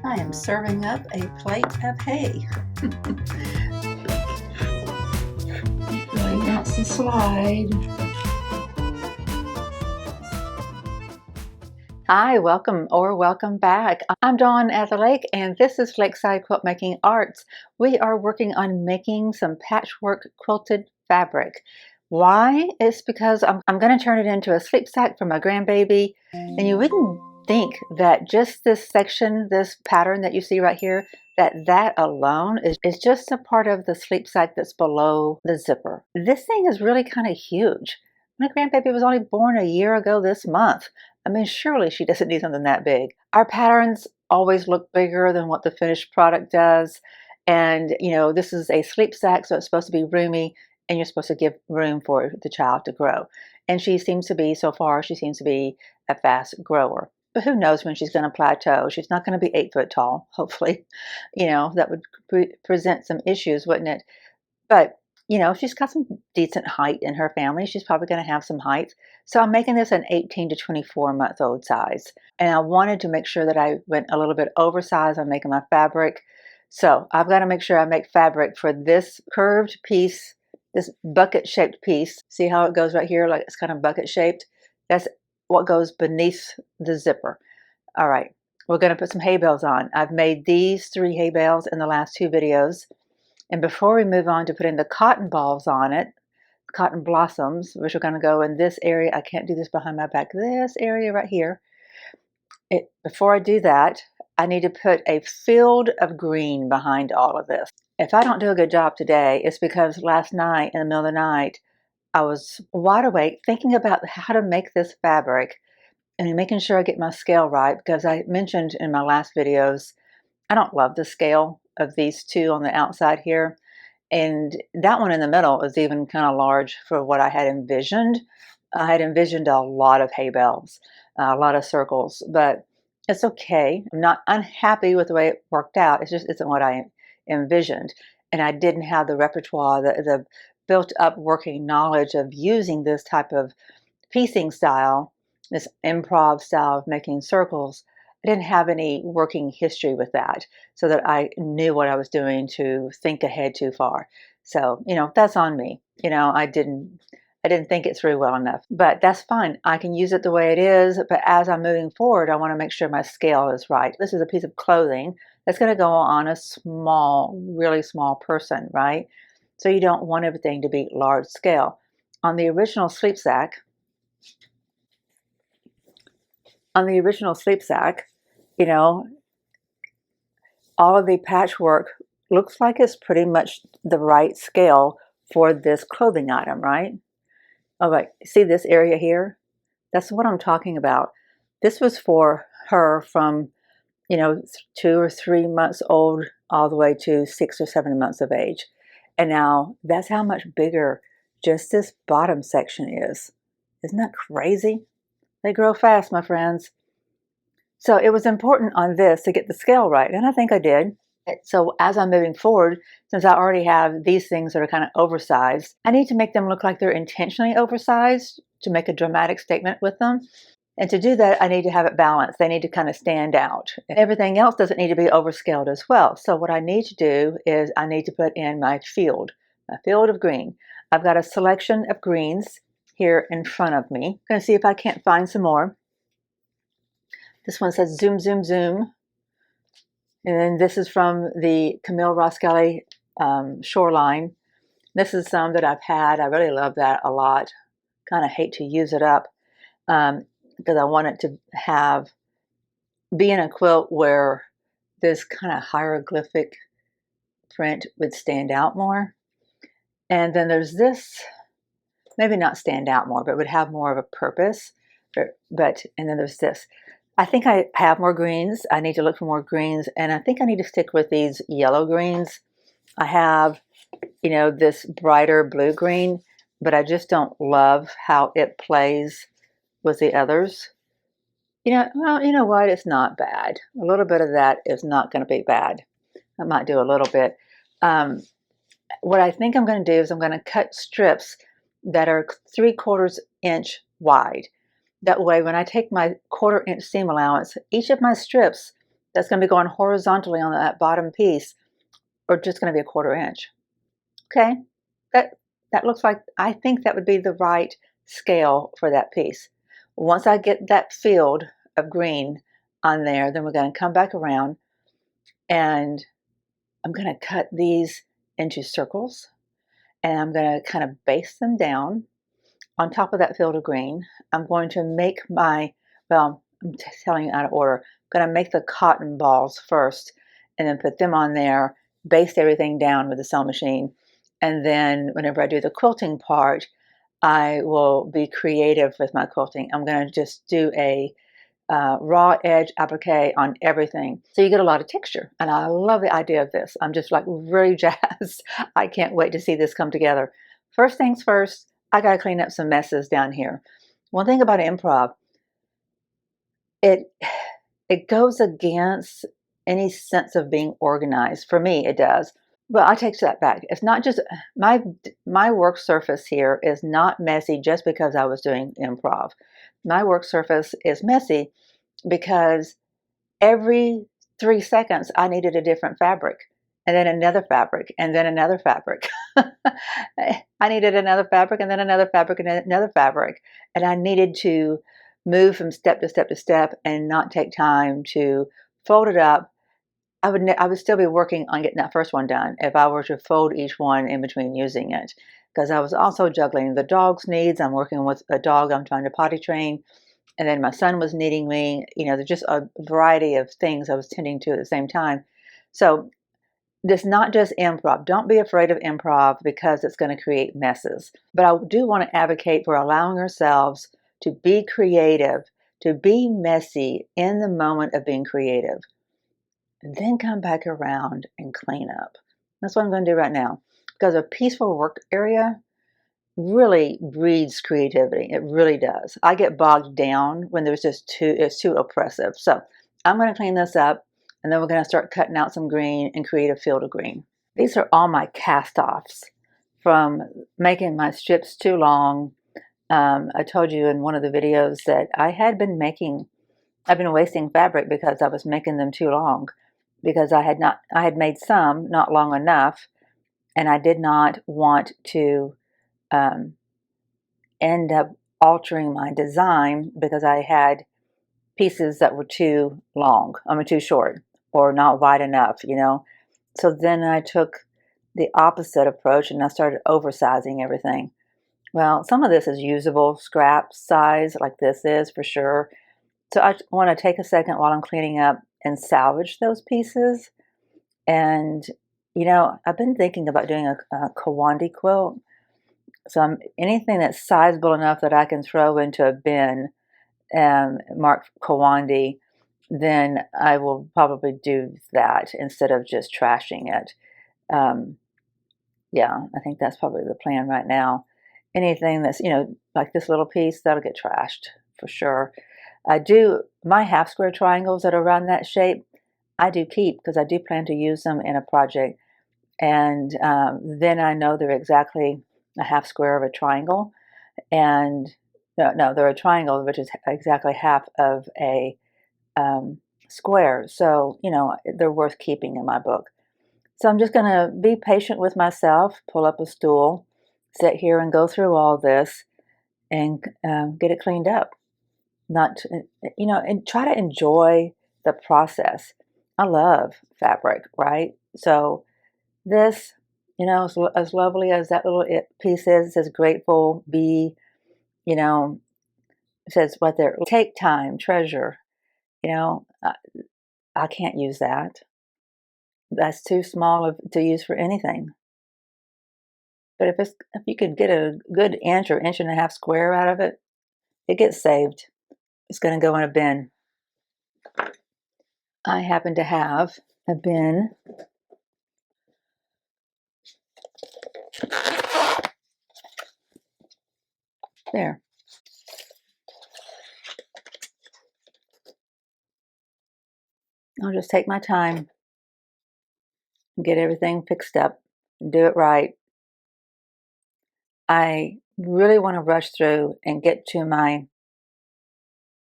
I am serving up a plate of hay. It really wants to slide. Hi, welcome back. I'm Dawn at the lake, and this is Lakeside Quilt Making Arts. We are working on making some patchwork quilted fabric. Why? It's because I'm going to turn it into a sleep sack for my grandbaby, and you wouldn't think that just this section, this pattern that you see right here, that alone is just a part of the sleep sack that's below the zipper. This thing is really kind of huge. My grandbaby was only born a year ago this month. I mean, surely she doesn't need something that big. Our patterns always look bigger than what the finished product does. And, you know, this is a sleep sack, so it's supposed to be roomy, and you're supposed to give room for the child to grow. And she seems to be, so far, she seems to be a fast grower. But who knows when she's going to plateau? She's not going to be 8 foot tall, hopefully. You know, that would present some issues, wouldn't it? But you know, she's got some decent height in her family. She's probably going to have some height. So I'm making this an 18 to 24 month old size. And I wanted to make sure that I went a little bit oversized on making my fabric. So I've got to make sure I make fabric for this curved piece, this bucket shaped piece. See how it goes right here? Like it's kind of bucket shaped. That's what goes beneath the zipper. All right, we're going to put some hay bales on. I've made these 3 hay bales in the last 2 videos. And before we move on to putting the cotton balls on it, cotton blossoms, which are going to go in this area. I can't do this behind my back. This area right here. Before I do that, I need to put a field of green behind all of this. If I don't do a good job today, it's because last night in the middle of the night, I was wide awake thinking about how to make this fabric and making sure I get my scale right, because I mentioned in my last videos, I don't love the scale of these 2 on the outside here, and that one in the middle is even kind of large for what I had envisioned. I had envisioned a lot of hay bales, a lot of circles, but it's okay. I'm not unhappy with the way it worked out. It just isn't what I envisioned, and I didn't have the repertoire, the built up working knowledge of using this type of piecing style, this improv style of making circles. I didn't have any working history with that, so that I knew what I was doing to think ahead too far. So, you know, that's on me. You know, I didn't think it through well enough, but that's fine. I can use it the way it is, but as I'm moving forward, I want to make sure my scale is right. This is a piece of clothing that's going to go on a small, really small person, right? So you don't want everything to be large scale. On the original sleep sack, you know, all of the patchwork looks like it's pretty much the right scale for this clothing item, right? All right, see this area here? That's what I'm talking about. This was for her from, you know, 2 or 3 months old all the way to 6 or 7 months of age. And now that's how much bigger just this bottom section is. Isn't that crazy? They grow fast, my friends. So it was important on this to get the scale right, and I think I did. So as I'm moving forward, since I already have these things that are kind of oversized, I need to make them look like they're intentionally oversized to make a dramatic statement with them. And to do that, I need to have it balanced. They need to kind of stand out. And everything else doesn't need to be overscaled as well. So what I need to do is I need to put in my field of green. I've got a selection of greens here in front of me. I'm going to see if I can't find some more. This one says zoom, zoom, zoom. And then this is from the Camille Roskelly Shoreline. This is some that I've had. I really love that a lot. Kind of hate to use it up because I want it to be in a quilt where this kind of hieroglyphic print would stand out more. And then there's this, maybe not stand out more, but would have more of a purpose. And then there's this. I think I have more greens. I need to look for more greens, and I think I need to stick with these yellow greens. I have, you know, this brighter blue green, but I just don't love how it plays with the others. You know, well, you know what? It's not bad. A little bit of that is not going to be bad. I might do a little bit. What I think I'm going to do is I'm going to cut strips that are 3/4 inch wide. That way, when I take my 1/4 inch seam allowance, each of my strips that's going to be going horizontally on that bottom piece, or just going to be a 1/4 inch. Okay, that looks like, I think that would be the right scale for that piece. Once I get that field of green on there, then we're going to come back around and I'm going to cut these into circles, and I'm going to kind of base them down on top of that field of green. I'm going to make my, well, I'm telling you out of order. I'm going to make the cotton balls first and then put them on there, baste everything down with the sewing machine. And then whenever I do the quilting part, I will be creative with my quilting. I'm going to just do a raw edge applique on everything. So you get a lot of texture. And I love the idea of this. I'm just like really jazzed. I can't wait to see this come together. First things first, I got to clean up some messes down here. One thing about improv, it goes against any sense of being organized. For me, it does. Well, I take that back. It's not just my work surface here is not messy just because I was doing improv. My work surface is messy because every 3 seconds I needed a different fabric, and then another fabric, and then another fabric. I needed another fabric, and then another fabric, and then another fabric. And I needed to move from step to step to step and not take time to fold it up. I would still be working on getting that first one done if I were to fold each one in between using it, because I was also juggling the dog's needs. I'm working with a dog I'm trying to potty train, and then my son was needing me. There's just a variety of things I was tending to at the same time. So it's not just improv. Don't be afraid of improv because it's going to create messes. But I do want to advocate for allowing ourselves to be creative, to be messy in the moment of being creative, and then come back around and clean up. That's what I'm going to do right now, because a peaceful work area really breeds creativity. It really does. I get bogged down when it's too oppressive. So I'm going to clean this up, and then we're going to start cutting out some green and create a field of green. These are all my cast-offs from making my strips too long. I told you in one of the videos that I've been wasting fabric because I was making them too long, because I had made some not long enough, and I did not want to end up altering my design because I had pieces that were too long, too short, or not wide enough. So then I took the opposite approach and I started oversizing everything. Well, some of this is usable scrap size, like this is for sure. So I want to take a second while I'm cleaning up and salvage those pieces. And, I've been thinking about doing a Kawandi quilt. So anything that's sizable enough that I can throw into a bin and mark Kawandi, then I will probably do that instead of just trashing it. Yeah, I think that's probably the plan right now. Anything that's, like this little piece, that'll get trashed for sure. My half square triangles that are around that shape, I do keep because I do plan to use them in a project. And then I know they're exactly a half square of a triangle. And no, they're a triangle, which is exactly half of a square. So, they're worth keeping in my book. So I'm just going to be patient with myself, pull up a stool, sit here and go through all this and get it cleaned up. And try to enjoy the process. I love fabric, right? So this, as lovely as that little piece is, it says grateful, be, it says right there, take time, treasure. I can't use that. That's too small to use for anything. But if you could get a good inch or inch and a half square out of it, it gets saved. It's going to go in a bin. I happen to have a bin there. I'll just take my time and get everything fixed up and do it right. I really want to rush through and get to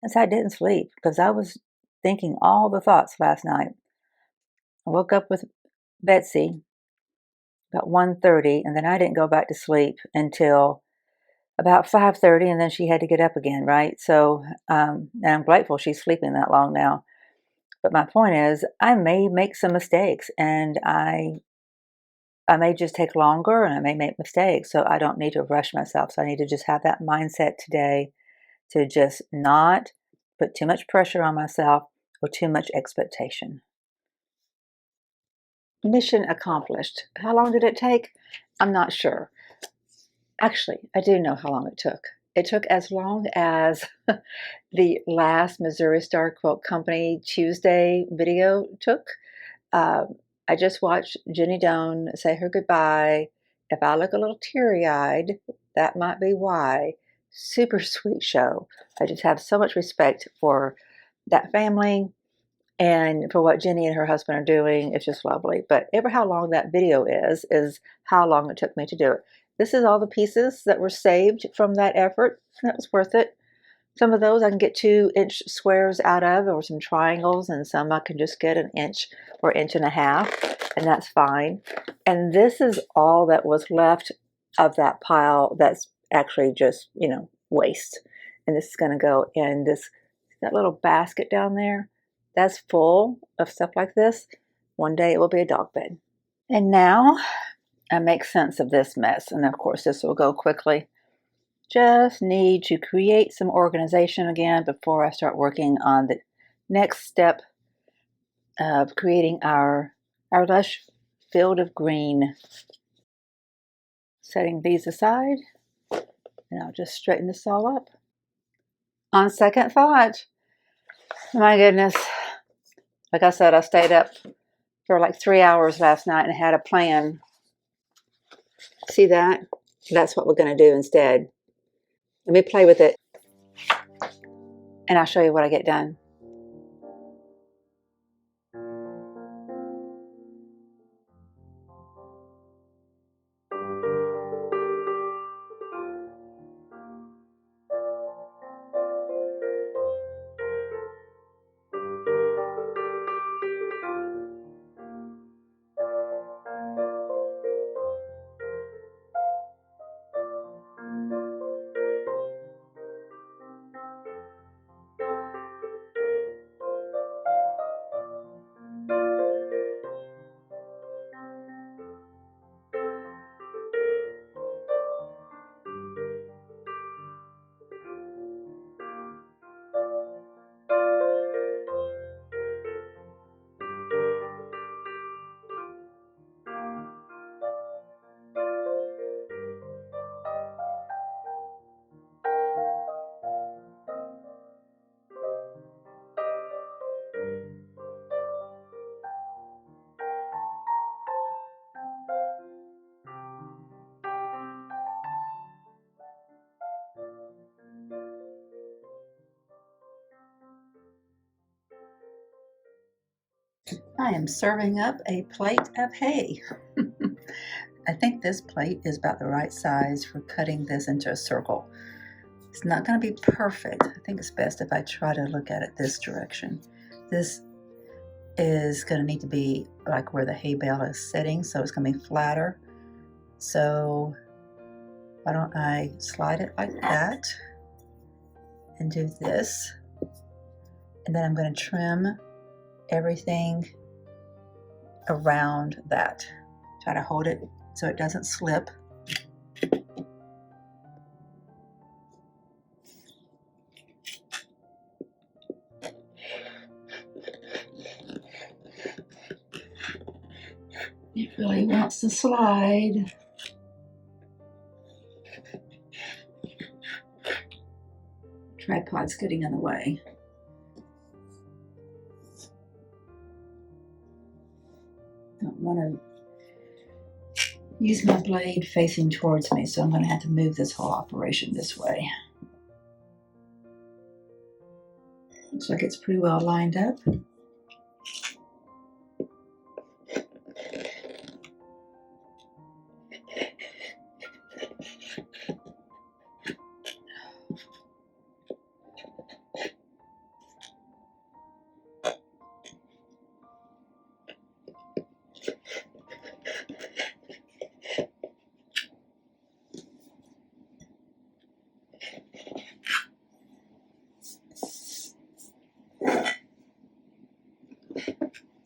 as I didn't sleep because I was thinking all the thoughts last night. I woke up with Betsy about 1:30, and then I didn't go back to sleep until about 5:30, and then she had to get up again, right? So, and I'm grateful she's sleeping that long now. But my point is, I may make some mistakes, and I may just take longer, and I may make mistakes. So I don't need to rush myself. So I need to just have that mindset today to just not put too much pressure on myself or too much expectation. Mission accomplished. How long did it take? I'm not sure. Actually, I do know how long it took. It took as long as the last Missouri Star Quilt Company Tuesday video took. Uh, I just watched Jenny Doan say her goodbye. If I look a little teary-eyed, that might be why. Super sweet show. I just have so much respect for that family and for what Jenny and her husband are doing. It's just lovely. But ever how long that video is how long it took me to do it. This is all the pieces that were saved from that effort. That was worth it. Some of those I can get 2-inch squares out of, or some triangles, and some I can just get 1 inch or 1.5 inches, and that's fine. And this is all that was left of that pile that's actually just, waste. And this is going to go in that little basket down there. That's full of stuff like this. One day it will be a dog bed. And now I make sense of this mess. And of course, this will go quickly. Just need to create some organization again before I start working on the next step of creating our lush field of green. Setting these aside, and I'll just straighten this all up. On second thought, my goodness, like I said, I stayed up for like 3 hours last night and had a plan. See that? That's what we're going to do instead. Let me play with it, and I'll show you what I get done. I am serving up a plate of hay. I think this plate is about the right size for cutting this into a circle. It's not going to be perfect. I think it's best if I try to look at it this direction. This is going to need to be like where the hay bale is sitting, so it's going to be flatter. So why don't I slide it like that and do this, and then I'm going to trim everything around that. Try to hold it so it doesn't slip. It really wants to slide. Tripod's getting in the way. Don't want to use my blade facing towards me, so I'm going to have to move this whole operation this way. Looks like it's pretty well lined up.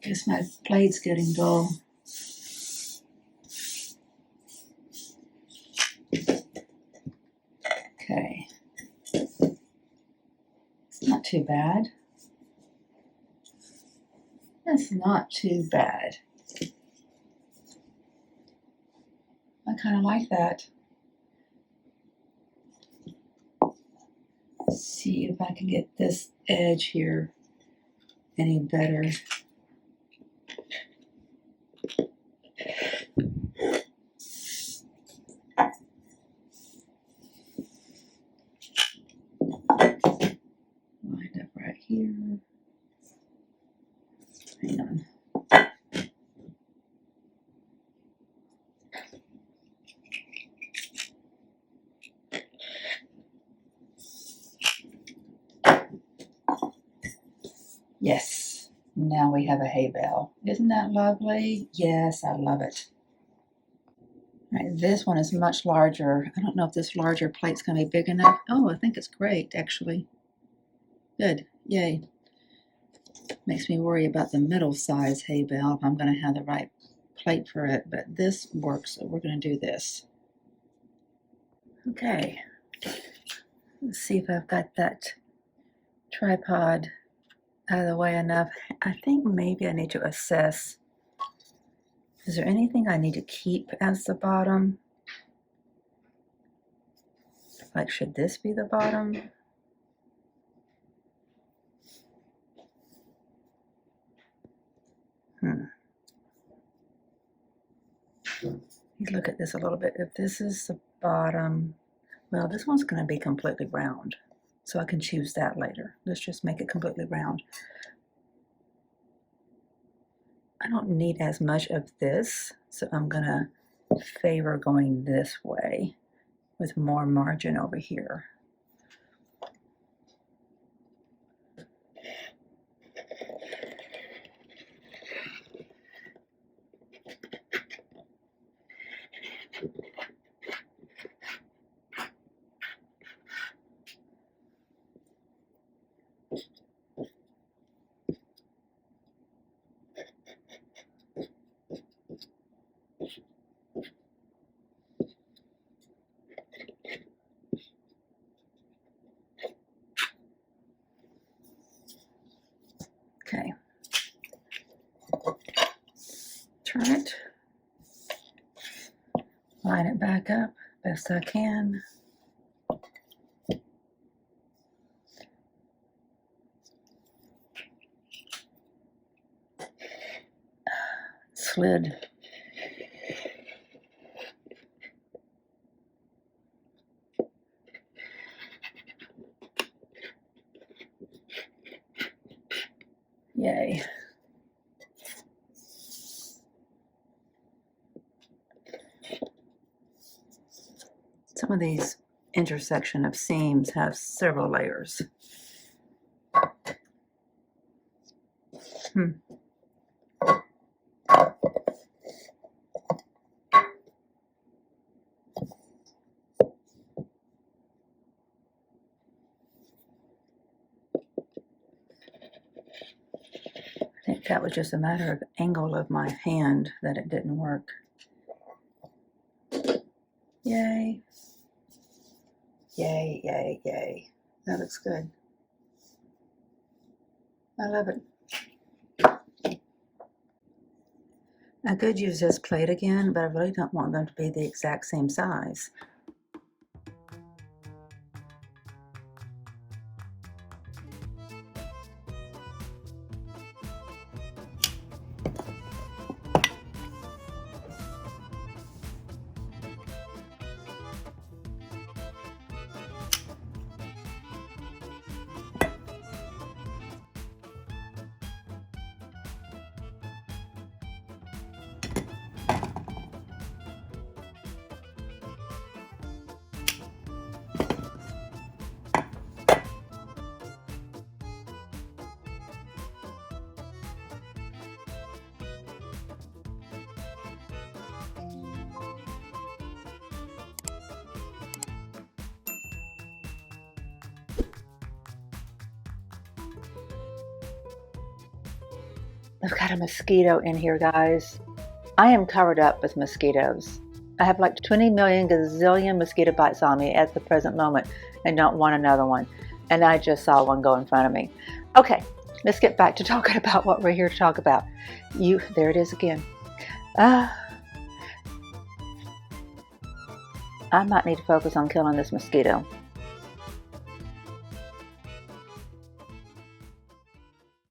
Guess my blade's getting dull. Okay. It's not too bad. That's not too bad. I kind of like that. Let's see if I can get this edge here any better. Lined up right here. Hang on. Yes, now we have a hay bale. Isn't that lovely? Yes, I love it. All right, this one is much larger. I don't know if this larger plate's going to be big enough. Oh, I think it's great, actually. Good, yay. Makes me worry about the middle size hay bale if I'm going to have the right plate for it, but this works, so we're going to do this. Okay, let's see if I've got that tripod out of the way enough. I think maybe I need to assess, is there anything I need to keep as the bottom? Like, should this be the bottom? Look at this a little bit. If this is the bottom, well, this one's going to be completely round, so I can choose that later. Let's just make it completely round. I don't need as much of this, so I'm going to favor going this way with more margin over here. Okay. Turn it. Line it back up best I can. Slid. Yay. Some of these intersection of seams have several layers. I think that was just a matter of angle of my hand that it didn't work. Yay. Yay, yay, yay. That looks good. I love it. I could use this plate again, but I really don't want them to be the exact same size. We've got a mosquito in here, guys. I am covered up with mosquitoes. I have like 20 million gazillion mosquito bites on me at the present moment and don't want another one. And I just saw one go in front of me. Okay, let's get back to talking about what we're here to talk about. There it is again. I might need to focus on killing this mosquito.